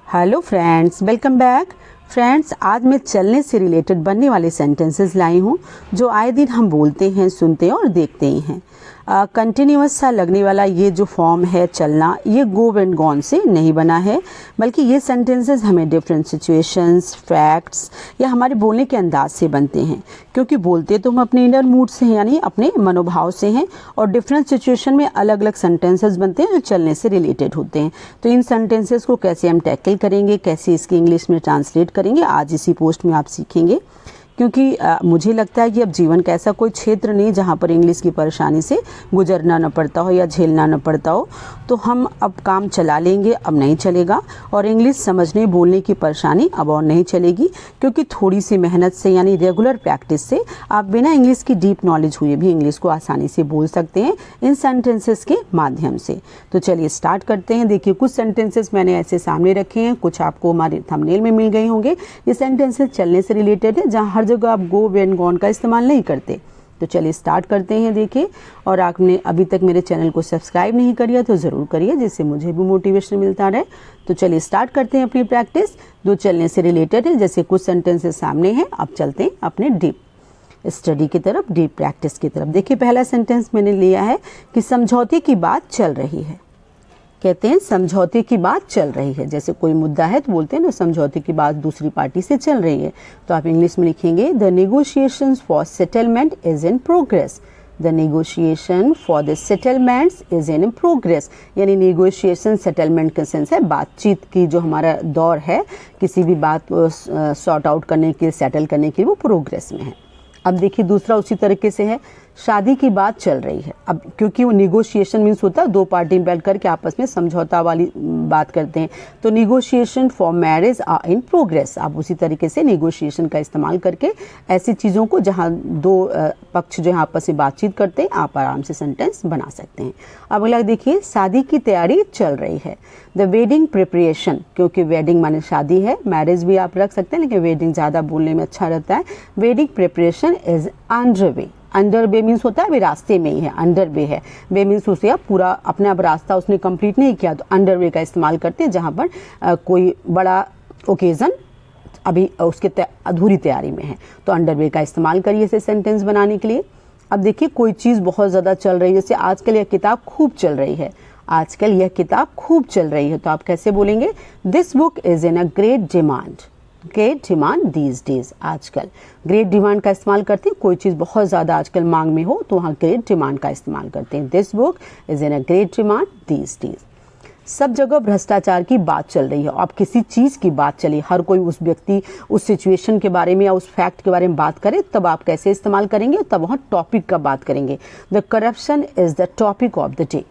Hello friends, welcome back. Friends, आज मैं चलने से रिलेटेड बनने वाले सेंटेंसेस लाई हूँ जो आए दिन हम बोलते हैं, सुनते हैं और देखते ही हैं। कंटिन्यूअस सा लगने वाला ये जो फॉर्म है चलना, ये गो एंड गॉन से नहीं बना है, बल्कि ये सेंटेंसेस हमें डिफरेंट सिचुएशंस, फैक्ट्स या हमारे बोलने के अंदाज से बनते हैं। क्योंकि बोलते तो हम अपने इनर मूड से हैं, यानी अपने मनोभाव से हैं, और डिफरेंट सिचुएशन में अलग अलग सेंटेंसेस बनते हैं जो चलने से रिलेटेड होते हैं। तो इन सेंटेंसेस को कैसे हम टैकल करेंगे, कैसे इसकी इंग्लिश में ट्रांसलेट करेंगे, आज इसी पोस्ट में आप सीखेंगे। क्योंकि मुझे लगता है कि अब जीवन का ऐसा कोई क्षेत्र नहीं जहाँ पर इंग्लिश की परेशानी से गुजरना न पड़ता हो या झेलना न पड़ता हो। तो हम अब काम चला लेंगे, अब नहीं चलेगा, और इंग्लिश समझने बोलने की परेशानी अब और नहीं चलेगी। क्योंकि थोड़ी सी मेहनत से, यानी रेगुलर प्रैक्टिस से, आप बिना इंग्लिश की डीप नॉलेज हुए भी इंग्लिश को आसानी से बोल सकते हैं इन सेंटेंसेस के माध्यम से। तो चलिए स्टार्ट करते हैं। देखिए, कुछ सेंटेंसेस मैंने ऐसे सामने रखे हैं, कुछ आपको हमारे थंबनेल में मिल गए होंगे। ये सेंटेंसेस चलने से रिलेटेड है, जहाँ हर जगह आप गो एंड गॉन का इस्तेमाल नहीं करते। तो चलिए स्टार्ट करते हैं। देखिए, और आपने अभी तक मेरे चैनल को सब्सक्राइब नहीं किया तो ज़रूर करिए, जिससे मुझे भी मोटिवेशन मिलता रहे। तो चलिए स्टार्ट करते हैं अपनी प्रैक्टिस जो चलने से रिलेटेड है। जैसे कुछ सेंटेंसेस सामने हैं, अब चलते हैं अपने डीप स्टडी की तरफ, डीप प्रैक्टिस की तरफ। देखिए, पहला सेंटेंस मैंने लिया है कि समझौते की बात चल रही है। कहते हैं समझौते की बात चल रही है। जैसे कोई मुद्दा है तो बोलते हैं ना, समझौते की बात दूसरी पार्टी से चल रही है। तो आप इंग्लिश में लिखेंगे the negotiations for settlement is in progress. The negotiation for the settlements is in progress, यानी नेगोशिएशन सेटलमेंट का सेंस है बातचीत की जो हमारा दौर है, किसी भी बात को सॉर्ट आउट करने के लिए, सेटल करने के लिए, वो प्रोग्रेस में है। अब देखिए, दूसरा उसी तरीके से है, शादी की बात चल रही है। अब क्योंकि वो निगोशिएशन मीन्स होता है दो पार्टी बैठ करके आपस में समझौता वाली बात करते हैं, तो negotiation for marriage are in progress. आप उसी तरीके से निगोशिएशन का इस्तेमाल करके ऐसी चीज़ों को जहाँ दो पक्ष जो है आपस में बातचीत करते हैं, आप आराम से सेंटेंस बना सकते हैं। अब अगला देखिए, शादी की तैयारी चल रही है। द वेडिंग प्रिपरेशन, क्योंकि वेडिंग माने शादी है, मैरिज भी आप रख सकते हैं, लेकिन वेडिंग ज़्यादा बोलने में अच्छा रहता है। Wedding preparation is under way. Under way means होता है अभी रास्ते में ही है, अंडर वे है। वे मीन्स उसे अब पूरा अपने आप रास्ता उसने कंप्लीट नहीं किया, तो अंडर वे का इस्तेमाल करते हैं जहाँ पर कोई बड़ा ओकेजन अभी उसके अधूरी तैयारी में है, तो अंडर वे का इस्तेमाल करिए इसे सेंटेंस बनाने के लिए। अब देखिए, कोई चीज़ बहुत ज़्यादा चल रही है, जैसे आजकल यह किताब खूब चल रही है। आजकल यह किताब खूब चल रही है, तो आप कैसे बोलेंगे? This book is in a great demand. Great demand these days. आजकल ग्रेट डिमांड का इस्तेमाल करते हैं, कोई चीज़ बहुत ज़्यादा आजकल मांग में हो तो वहाँ ग्रेट डिमांड का इस्तेमाल करते हैं। This book is in a great demand these days. सब जगह भ्रष्टाचार की बात चल रही है। आप किसी चीज़ की बात चली, हर कोई उस व्यक्ति उस सिचुएशन के बारे में या उस फैक्ट के बारे में बात करे, तब आप कैसे इस्तेमाल करेंगे? तब वहाँ टॉपिक का बात करेंगे। The corruption is the topic of the day.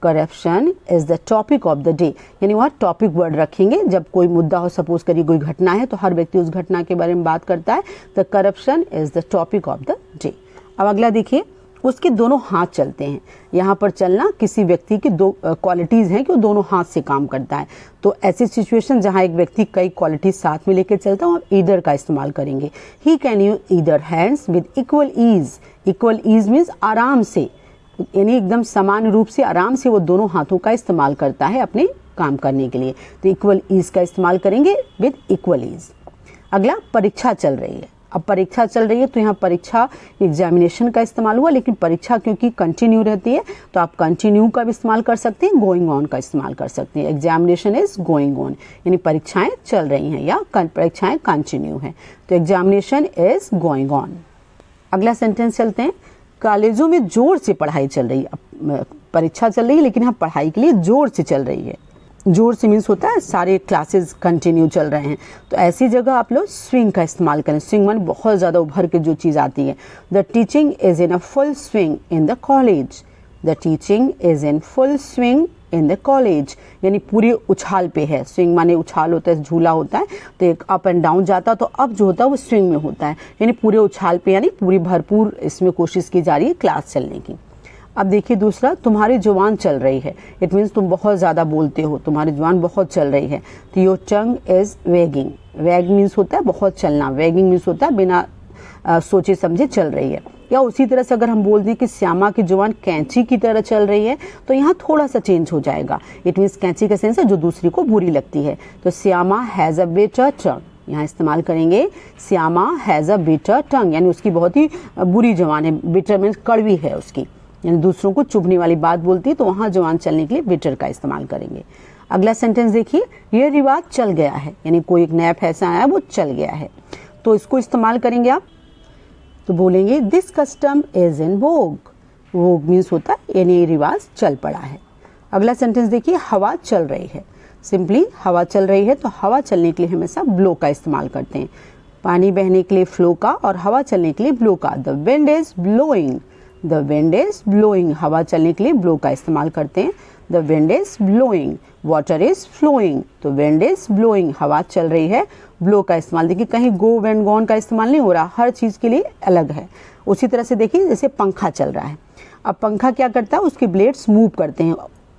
Corruption is the topic of the day, यानी वहाँ टॉपिक वर्ड रखेंगे। जब कोई मुद्दा हो, सपोज करिए कोई घटना है, तो हर व्यक्ति उस घटना के बारे में बात करता है। The corruption is the topic of the day. अब अगला देखिए, उसके दोनों हाथ चलते हैं। यहाँ पर चलना किसी व्यक्ति की दो क्वालिटीज़ हैं कि वो दोनों हाथ से काम करता है। तो ऐसी सिचुएशन जहाँ एक व्यक्ति कई क्वालिटीज साथ में लेकर चलता है, आप ईदर का इस्तेमाल करेंगे। He can use either hands with equal ease. Equal ease means आराम से, यानी एकदम समान रूप से, आराम से वो दोनों हाथों का इस्तेमाल करता है अपने काम करने के लिए। तो इक्वल ईज का इस्तेमाल करेंगे, विद इक्वल ईज। अगला, परीक्षा चल रही है। अब परीक्षा चल रही है तो यहाँ परीक्षा एग्जामिनेशन का इस्तेमाल हुआ, लेकिन परीक्षा क्योंकि कंटिन्यू रहती है तो आप कंटिन्यू का भी इस्तेमाल कर सकते हैं, गोइंग ऑन का इस्तेमाल कर सकते हैं। एग्जामिनेशन इज गोइंग ऑन, यानी परीक्षाएं चल रही हैं या परीक्षाएं कंटिन्यू हैं, तो एग्जामिनेशन इज गोइंग ऑन। अगला सेंटेंस चलते हैं, कॉलेजों में जोर से पढ़ाई चल रही है। परीक्षा चल रही है, लेकिन यहाँ पढ़ाई के लिए जोर से चल रही है। जोर से मीन्स होता है सारे क्लासेस कंटिन्यू चल रहे हैं, तो ऐसी जगह आप लोग स्विंग का इस्तेमाल करें। स्विंग माने बहुत ज़्यादा उभर के जो चीज़ आती है। The teaching is in a full swing in the college. The teaching is in full swing in the college, यानी पूरे उछाल पे है। स्विंग माने उछाल होता है, झूला होता है, तो एक अप एंड डाउन जाता, तो अब जो होता है वो स्विंग में होता है, यानी पूरे उछाल पे, यानी पूरी भरपूर इसमें कोशिश की जा रही है क्लास चलने की। अब देखिए दूसरा, तुम्हारी जुबान चल रही है। इट मीन्स तुम बहुत ज़्यादा बोलते हो, तुम्हारी जुबान बहुत चल रही है। तो योर टंग इज वेगिंग। वेग मीन्स होता है बहुत चलना, वेगिंग मीन्स होता है बिना सोचे समझे चल रही है। या उसी तरह से अगर हम बोल दें कि श्यामा की जुबान कैंची की तरह चल रही है, तो यहाँ थोड़ा सा चेंज हो जाएगा। इट मीन्स कैंची का सेंस है जो दूसरी को बुरी लगती है। तो श्यामा हैज़ अ बिटर टंग, यहाँ इस्तेमाल करेंगे श्यामा हैज़ अ बिटर टंग, यानी उसकी बहुत ही बुरी जुबान है। बिटर मीन्स कड़वी है उसकी, यानी दूसरों को चुभने वाली बात बोलती है, तो वहाँ जुबान चलने के लिए बिटर का इस्तेमाल करेंगे। अगला सेंटेंस देखिए, ये रिवाज चल गया है, यानी कोई एक नया फैशन आया वो चल गया है, तो इसको इस्तेमाल करेंगे आप। तो बोलेंगे this custom is in Vogue. Vogue means होता है यानी ये रिवाज चल पड़ा है। अगला सेंटेंस देखिए, हवा चल रही है। सिंपली हवा चल रही है, तो हवा चलने के लिए हमेशा ब्लो का इस्तेमाल करते हैं। पानी बहने के लिए फ्लो का और हवा चलने के लिए ब्लो का। The wind is blowing, the wind is blowing, हवा चलने के लिए ब्लो का इस्तेमाल करते हैं। The wind is blowing. Water is flowing, तो विंड इज ब्लोइंग, हवा चल रही है, ब्लो का इस्तेमाल। देखिए कहीं गो वेंट गॉन का इस्तेमाल नहीं हो रहा, हर चीज़ के लिए अलग है। उसी तरह से देखिए जैसे पंखा चल रहा है, अब पंखा क्या करता है, उसके ब्लेड्स मूव करते हैं,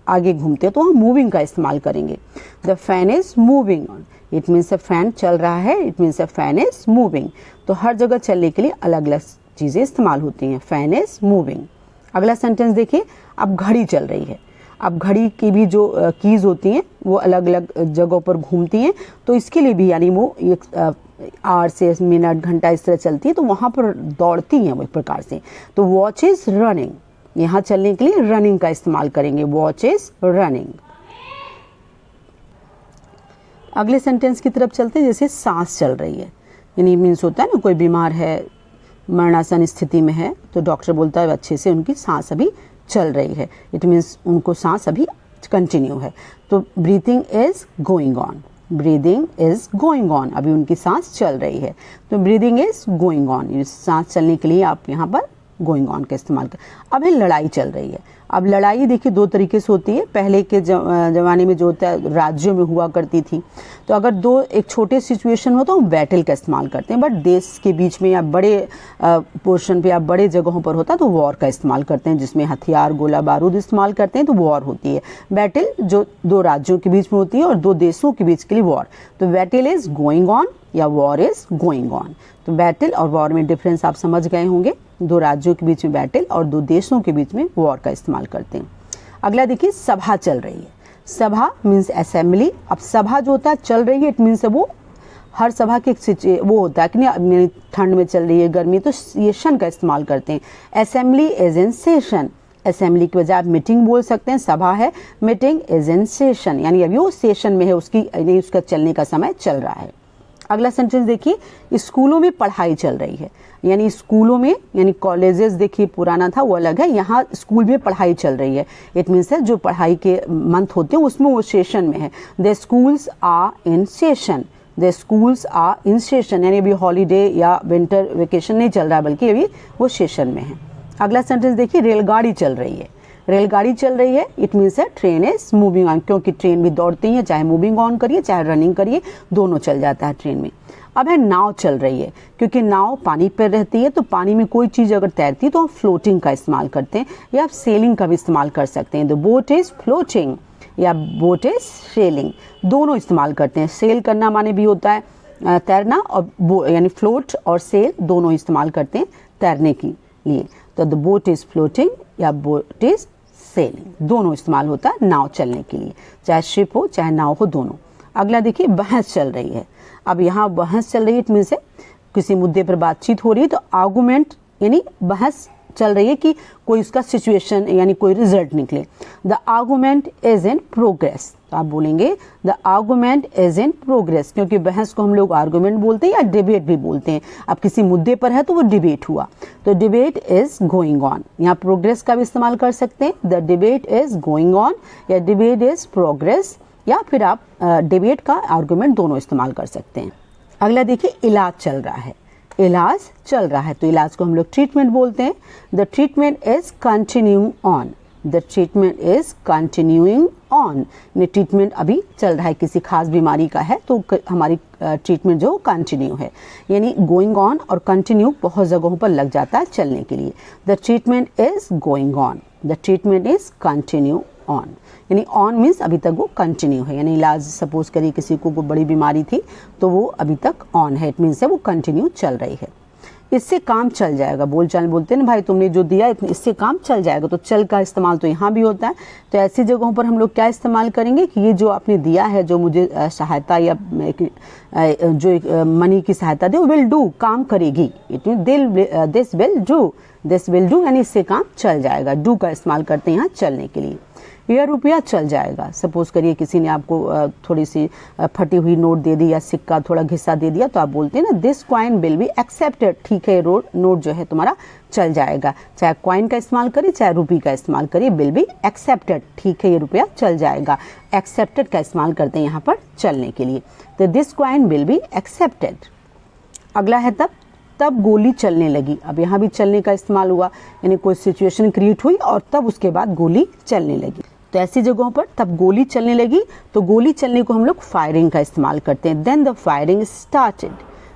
आगे घूमते हैं, तो हम मूविंग का इस्तेमाल करेंगे। The fan is moving on, it means a fan चल रहा है, it means a fan is moving. तो हर जगह चलने के लिए अलग अलग चीज़ें इस्तेमाल होती हैं। Fan is moving. अगला सेंटेंस देखिए, अब घड़ी चल रही है। अब घड़ी की भी जो कीज़ होती हैं वो अलग अलग जगहों पर घूमती हैं, तो इसके लिए भी यानी वो एक आवर से मिनट घंटा इस तरह चलती है, तो वहाँ पर दौड़ती हैं वो एक प्रकार से। तो वॉच इज रनिंग, यहाँ चलने के लिए रनिंग का इस्तेमाल करेंगे। Watch is running. अगले सेंटेंस की तरफ चलते हैं, जैसे सांस चल रही है, यानी मीन्स होता है ना कोई बीमार है, मरणासन स्थिति में है, तो डॉक्टर बोलता है अच्छे से उनकी सांस अभी चल रही है, इट मीन्स उनको सांस अभी कंटिन्यू है। तो breathing is going on, breathing is going on, अभी उनकी सांस चल रही है, तो ब्रीदिंग इज गोइंग ऑन, सांस चलने के लिए आप यहाँ पर गोइंग ऑन का इस्तेमाल कर। अब है लड़ाई चल रही है। अब लड़ाई देखिए दो तरीके से होती है। पहले के ज़माने में जो होता है राज्यों में हुआ करती थी, तो अगर दो एक छोटे सिचुएशन हो तो हम बैटल का इस्तेमाल करते हैं, बट देश के बीच में या बड़े पोर्शन पे या बड़े जगहों पर होता है तो वॉर का इस्तेमाल करते हैं, जिसमें हथियार गोला बारूद इस्तेमाल करते हैं, तो वॉर होती है। बैटल जो दो राज्यों के बीच में होती है और दो देशों के बीच के लिए वॉर, तो बैटल इज गोइंग ऑन या वॉर इज गोइंग ऑन। तो बैटल और वॉर में डिफरेंस आप समझ गए होंगे। दो राज्यों के बीच में बैटल और दो देशों के बीच में वॉर का इस्तेमाल करते हैं। अगला देखिए, सभा चल रही है। सभा मीन्स असेंबली। अब सभा जो होता है चल रही है, इट मीन्स वो हर सभा के वो होता है कि नहीं, ठंड में चल रही है, गर्मी, तो सेशन का इस्तेमाल करते हैं। Assembly is in session, assembly की बजाय आप मीटिंग बोल सकते हैं। सभा है, मीटिंग इज इन सेशन, यानी अभी वो सेशन में है, उसका चलने का समय चल रहा है। अगला सेंटेंस देखिए, स्कूलों में पढ़ाई चल रही है, यानी स्कूलों में, यानी कॉलेजेस देखिए पुराना था वो अलग है, यहाँ स्कूल में पढ़ाई चल रही है, इट मीन्स है जो पढ़ाई के मंथ होते हैं उसमें वो सेशन में है। The schools are in session, the schools are in session, यानी अभी हॉलीडे या विंटर वेकेशन नहीं चल रहा है, बल्कि अभी वो सेशन में है। अगला सेंटेंस देखिए, रेलगाड़ी चल रही है। रेलगाड़ी चल रही है, इट मीन्स है ट्रेन इज मूविंग ऑन, क्योंकि ट्रेन भी दौड़ती है, चाहे मूविंग ऑन करिए चाहे रनिंग करिए, दोनों चल जाता है ट्रेन में। अब है नाव चल रही है, क्योंकि नाव पानी पर रहती है, तो पानी में कोई चीज़ अगर तैरती है तो हम फ्लोटिंग का इस्तेमाल करते हैं, या आप सेलिंग का भी इस्तेमाल कर सकते हैं। द बोट इज फ्लोटिंग या बोट इज सेलिंग, दोनों इस्तेमाल करते हैं। सेल करना माने भी होता है तैरना, और यानी फ्लोट और सेल दोनों इस्तेमाल करते हैं तैरने के लिए। तो द बोट इज फ्लोटिंग या बोट इज सेलिंग, दोनों इस्तेमाल होता है नाव चलने के लिए, चाहे शिप हो चाहे नाव हो, दोनों। अगला देखिए, बहस चल रही है। अब यहाँ बहस चल रही है, इट मीन्स है किसी मुद्दे पर बातचीत हो रही है, तो आर्गुमेंट यानी बहस चल रही है कि कोई उसका सिचुएशन यानी कोई रिजल्ट निकले। The argument is in progress, तो आप बोलेंगे the argument is in progress, क्योंकि बहस को हम लोग आर्गुमेंट बोलते हैं या डिबेट भी बोलते हैं। अब किसी मुद्दे पर है तो वो डिबेट हुआ, तो डिबेट इज गोइंग ऑन, यहाँ प्रोग्रेस का भी इस्तेमाल कर सकते हैं। The debate is going on या डिबेट इज प्रोग्रेस, या फिर आप डिबेट का आर्गुमेंट दोनों इस्तेमाल कर सकते हैं। अगला देखिए, इलाज चल रहा है। इलाज चल रहा है, तो इलाज को हम लोग ट्रीटमेंट बोलते हैं। The treatment is continuing on, the treatment is continuing on, treatment अभी चल रहा है, किसी खास बीमारी का है तो हमारी ट्रीटमेंट जो कंटिन्यू है, यानी गोइंग ऑन और कंटिन्यू बहुत जगहों पर लग जाता है चलने के लिए। The treatment is going on, the treatment is continue on, यानी ऑन मीन्स अभी तक वो कंटिन्यू है, यानी इलाज सपोज करिए किसी को कोई बड़ी बीमारी थी तो वो अभी तक ऑन है, इट मीन्स है वो कंटिन्यू चल रही है। इससे काम चल जाएगा। बोलचाल में बोलते हैं ना भाई तुमने जो दिया इससे काम चल जाएगा, तो चल का इस्तेमाल तो यहाँ भी होता है। तो ऐसी जगहों पर हम लोग क्या इस्तेमाल करेंगे कि ये जो आपने दिया है, जो मुझे सहायता या जो मनी की सहायता दे, विल डू, काम करेगी। It mean this will do, this will do यानी इससे काम चल जाएगा। डू का इस्तेमाल करते हैं यहाँ चलने के लिए। यह रुपया चल जाएगा। सपोज करिए किसी ने आपको थोड़ी सी फटी हुई नोट दे दी या सिक्का थोड़ा घिसा दे दिया, तो आप बोलते हैं ना this coin will be accepted. ठीक है, नोट जो है तुम्हारा चल जाएगा। चाहे कॉइन का इस्तेमाल करिए चाहे रुपये का इस्तेमाल करिए, विल बी एक्सेप्टेड। ठीक है, ये रुपया चल जाएगा। एक्सेप्टेड का इस्तेमाल करते हैं यहाँ पर चलने के लिए। तो this coin will be accepted. अगला है तब गोली चलने लगी। अब यहाँ भी चलने का इस्तेमाल हुआ, यानी कोई सिचुएशन क्रिएट हुई और तब उसके बाद गोली चलने लगी। तो ऐसी जगहों पर तब गोली चलने लगी, तो गोली चलने को हम लोग फायरिंग का इस्तेमाल करते हैं। Then the firing started,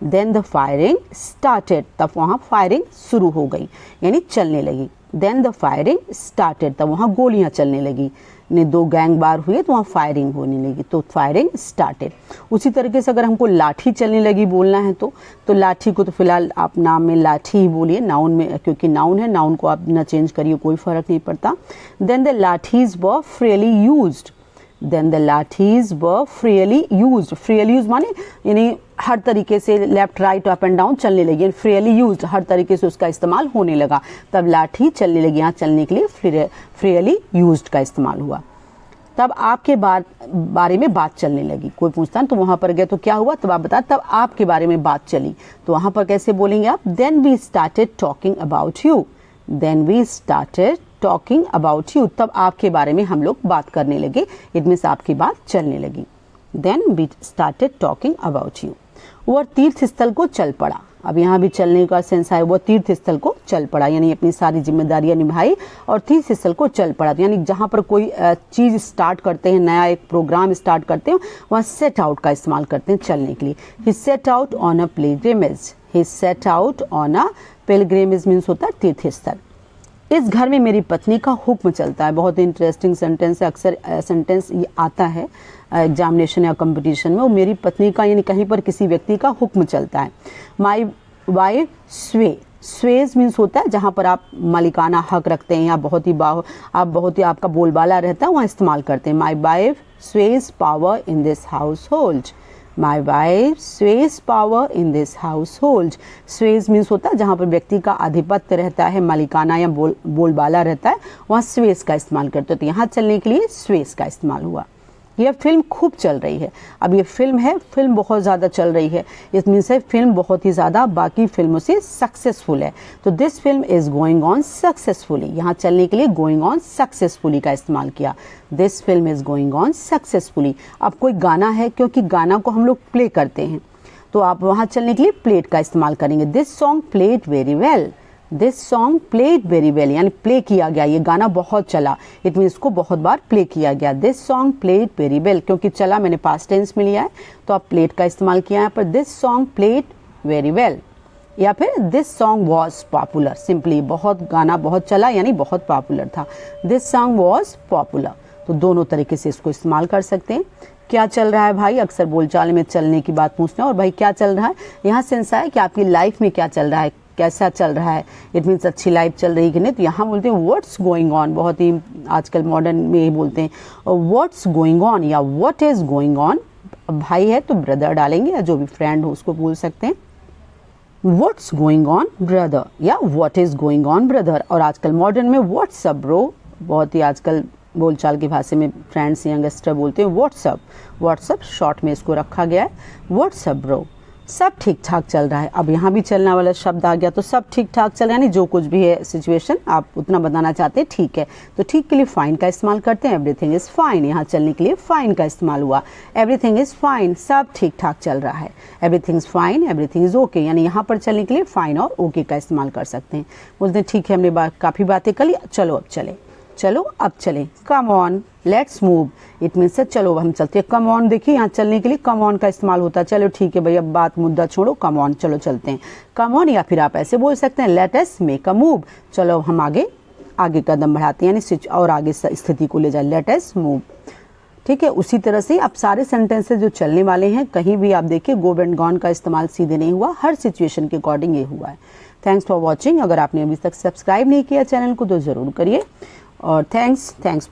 then the firing started, तब वहाँ फायरिंग शुरू हो गई यानी चलने लगी। देन द फायरिंग स्टार्टेड, तब वहाँ गोलियाँ चलने लगी। ने दो गैंग बार हुए तो वहाँ फायरिंग होने लगी, तो फायरिंग स्टार्टेड। उसी तरीके से अगर हमको लाठी चलने लगी बोलना है तो लाठी को तो फिलहाल आप नाम में लाठी ही बोलिए, नाउन में, क्योंकि नाउन है, नाउन को आप ना चेंज करिए, कोई फर्क नहीं पड़ता। Then the lathis were freely used, then the lathis were freely used. Freely use माने यानी हर तरीके से left right up and down चलने लगी, फ्रीली यूज्ड, हर तरीके से उसका इस्तेमाल होने लगा, तब लाठी चलने लगी। यहाँ चलने के लिए फ्रीली यूज्ड का इस्तेमाल हुआ। तब आपके बारे में बात चलने लगी। कोई पूछता है तो वहाँ पर गए तो क्या हुआ, तब आप बता तब आपके बारे में बात चली, तो वहाँ पर कैसे बोलेंगे आप, then we started talking about you, then we started talking about you, तब आपके बारे में हम लोग बात करने लगे। इट मीन्स आपकी बात चलने लगी। Then we started talking about you. वह तीर्थ स्थल को चल पड़ा। अब यहाँ भी चलने का सेंस है, वह तीर्थ स्थल को चल पड़ा यानी अपनी सारी जिम्मेदारियां निभाई और तीर्थ स्थल को चल पड़ा, यानी जहाँ पर कोई चीज़ स्टार्ट करते हैं, नया एक प्रोग्राम स्टार्ट करते हैं, वहाँ सेट आउट का इस्तेमाल करते हैं चलने के लिए। He set out on a pilgrimage, he set out on a pilgrimage means होता है तीर्थ स्थल। इस घर में मेरी पत्नी का हुक्म चलता है। बहुत इंटरेस्टिंग सेंटेंस है, अक्सर सेंटेंस ये आता है एग्जामिनेशन या कंपटीशन में। वो मेरी पत्नी का यानी कहीं पर किसी व्यक्ति का हुक्म चलता है। माई वाइफ स्वे, स्वेज मीन्स होता है जहाँ पर आप मालिकाना हक रखते हैं या बहुत ही आपका बोलबाला रहता है, वहाँ इस्तेमाल करते हैं। My wife Suez power in this house hold, my wife Suez power in this house hold. Suez means होता है जहाँ पर व्यक्ति का आधिपत्य रहता है, मालिकाना या बोलबाला रहता है, वहाँ स्वेज का इस्तेमाल करते हैं। तो यहाँ चलने के लिए स्वेज का इस्तेमाल हुआ। यह फिल्म खूब चल रही है। अब ये फिल्म है, फिल्म बहुत ज़्यादा चल रही है, इस मीन्स है फिल्म बहुत ही ज़्यादा बाकी फिल्मों से सक्सेसफुल है। तो this film is going on successfully, यहाँ चलने के लिए गोइंग ऑन सक्सेसफुली का इस्तेमाल किया। This film is going on successfully. अब कोई गाना है, क्योंकि गाना को हम लोग प्ले करते हैं, तो आप वहाँ चलने के लिए प्लेड का इस्तेमाल करेंगे। This song played very well, this song played very well यानी प्ले किया गया, ये गाना बहुत चला, इट मीन इसको बहुत बार प्ले किया गया। This song played very well, क्योंकि चला मैंने पास्ट टेंस में लिया है तो आप प्लेड का इस्तेमाल किया है पर this song played very well. या फिर this song was popular, simply बहुत गाना बहुत चला यानी बहुत पॉपुलर था। दिस सॉन्ग वॉज पॉपुलर, तो दोनों तरीके से इसको इस्तेमाल कर सकते हैं। क्या चल रहा है भाई, अक्सर बोलचाल में चलने की बात पूछते हैं, और भाई क्या चल रहा है, यहाँ सेंस है कि आपकी लाइफ में क्या चल रहा है, कैसा चल रहा है, इट मीन्स अच्छी लाइफ चल रही कि नहीं। तो यहाँ बोलते हैं व्हाट्स गोइंग ऑन, बहुत ही आजकल मॉडर्न में ही बोलते हैं व्हाट्स गोइंग ऑन या व्हाट इज गोइंग ऑन। भाई है तो ब्रदर डालेंगे या जो भी फ्रेंड हो उसको बोल सकते हैं व्हाट्स गोइंग ऑन ब्रदर या what is going on brother. और आजकल मॉडर्न में व्हाट्सअप ब्रो, बहुत ही आजकल बोलचाल की भाषा में फ्रेंड्स यंगस्टर बोलते हैं व्हाट्सअप, व्हाट्सअप शॉर्ट में इसको रखा गया है व्हाट्सअप ब्रो। सब ठीक ठाक चल रहा है। अब यहाँ भी चलना वाला शब्द आ गया, तो सब ठीक ठाक चल रहा है यानी जो कुछ भी है सिचुएशन आप उतना बताना चाहते हैं ठीक है, तो ठीक के लिए फाइन का इस्तेमाल करते हैं। एवरीथिंग इज फाइन, यहाँ चलने के लिए फाइन का इस्तेमाल हुआ। एवरीथिंग इज फाइन, सब ठीक ठाक चल रहा है। Everything is fine, everything is okay, यानी यहाँ पर चलने के लिए फाइन और ओके का इस्तेमाल कर सकते हैं। बोलते हैं ठीक है हमने काफ़ी बातें कर ली, चलो अब चले, चलो अब चलें। Come on let's move, it means से चलो हम चलते हैं। कम ऑन देखिए यहाँ चलने के लिए कम ऑन का इस्तेमाल होता है। चलो ठीक है भैया बात मुद्दा छोड़ो, कम ऑन चलो चलते हैं। कम ऑन, या फिर आप ऐसे बोल सकते हैं let us make a move, चलो हम आगे कदम बढ़ाते हैं यानी और आगे स्थिति को ले जाए। लेट अस मूव, ठीक है। उसी तरह से अब सारे सेंटेंसेस जो चलने वाले हैं, कहीं भी आप देखिए गो एंड गॉन का इस्तेमाल सीधे नहीं हुआ, हर सिचुएशन के अकॉर्डिंग ये हुआ है। Thanks for watching. अगर आपने अभी तक सब्सक्राइब नहीं किया चैनल को तो ज़रूर करिए, और थैंक्स फॉर